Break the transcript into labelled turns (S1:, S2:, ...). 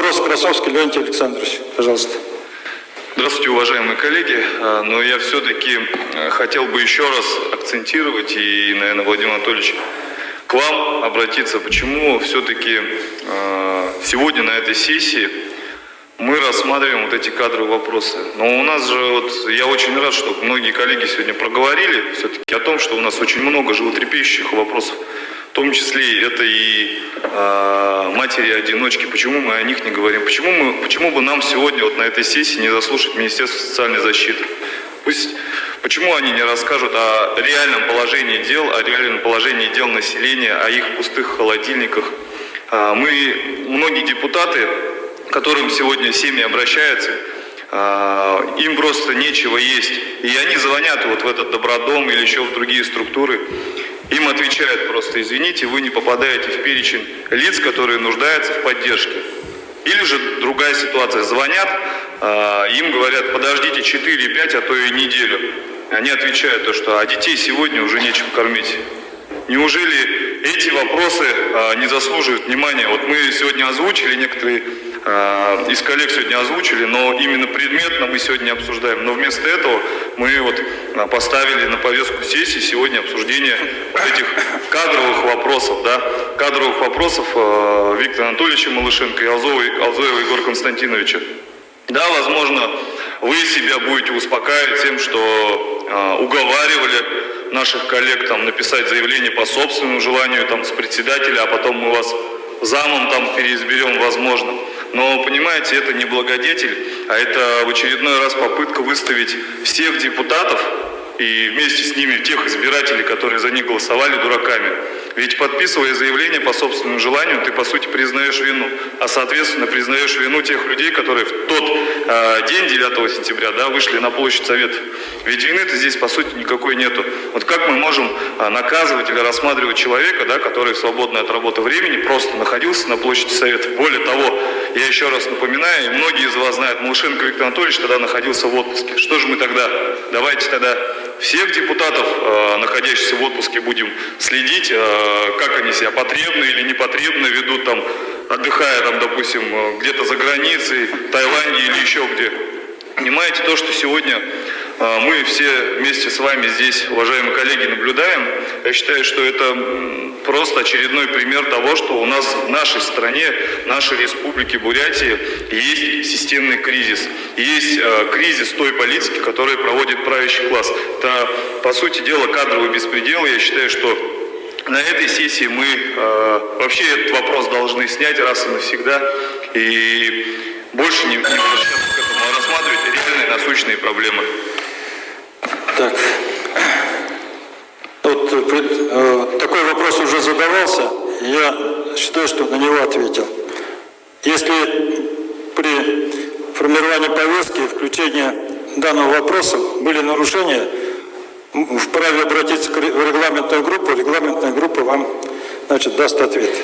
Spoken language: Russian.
S1: вопрос Красовский Леонтий Александрович, пожалуйста.
S2: Здравствуйте, уважаемые коллеги. Но я все-таки хотел бы еще раз акцентировать и, наверное, Владимир Анатольевич, к вам обратиться. Почему все-таки сегодня на этой сессии мы рассматриваем вот эти кадровые вопросы? Но у нас же, вот, я очень рад, что многие коллеги сегодня проговорили все-таки о том, что у нас очень много животрепещущих вопросов. В том числе это и матери-одиночки. Почему мы о них не говорим? Почему бы нам сегодня вот на этой сессии не заслушать Министерство социальной защиты? Почему они не расскажут о реальном положении дел населения, о их пустых холодильниках? Многие депутаты, к которым сегодня семьи обращаются, им просто нечего есть. И они звонят вот в этот Добродом или еще в другие структуры. Им отвечают просто: извините, вы не попадаете в перечень лиц, которые нуждаются в поддержке. Или же другая ситуация. Звонят, им говорят: подождите 4-5, а то и неделю. Они отвечают, что детей сегодня уже нечем кормить. Неужели эти вопросы не заслуживают внимания? Вот мы сегодня озвучили, некоторые из коллег сегодня озвучили, но именно предметно мы сегодня обсуждаем. Но вместо этого мы вот поставили на повестку сессии сегодня обсуждение вот этих кадровых вопросов, да, кадровых вопросов Виктора Анатольевича Малышенко и Алзоева Егора Константиновича. Да, возможно, вы себя будете успокаивать тем, что уговаривали наших коллег там написать заявление по собственному желанию там с председателя, а потом мы вас замом там переизберем, возможно. Но, понимаете, это не благодетель, а это в очередной раз попытка выставить всех депутатов и вместе с ними тех избирателей, которые за них голосовали, дураками. Ведь подписывая заявление по собственному желанию, ты по сути признаешь вину, а соответственно признаешь вину тех людей, которые в тот день, 9 сентября, да, вышли на площадь Советов. Ведь вины-то здесь по сути никакой нету. Вот как мы можем наказывать или рассматривать человека, да, который в свободное от работы времени просто находился на площади Советов? Более того, я еще раз напоминаю, и многие из вас знают, Малышенко Виктор Анатольевич тогда находился в отпуске. Что же мы тогда? Давайте тогда всех депутатов, находящихся в отпуске, будем следить, как они себя потребно или непотребно ведут, там, отдыхая, там, допустим, где-то за границей, в Таиланде или еще где. Понимаете, то, что сегодня мы все вместе с вами здесь, уважаемые коллеги, наблюдаем, я считаю, что это просто очередной пример того, что у нас в нашей стране, в нашей республике Бурятия есть системный кризис. Есть кризис той политики, которую проводит правящий класс. Это, по сути дела, кадровый беспредел. Я считаю, что на этой сессии мы вообще этот вопрос должны снять раз и навсегда и больше не возвращаться к этому, а рассматривать реальные насущные проблемы.
S1: Так, вот такой вопрос уже задавался, я считаю, что на него ответил. Если при формировании повестки и включении данного вопроса были нарушения, вправе обратиться в регламентную группу вам, даст ответ.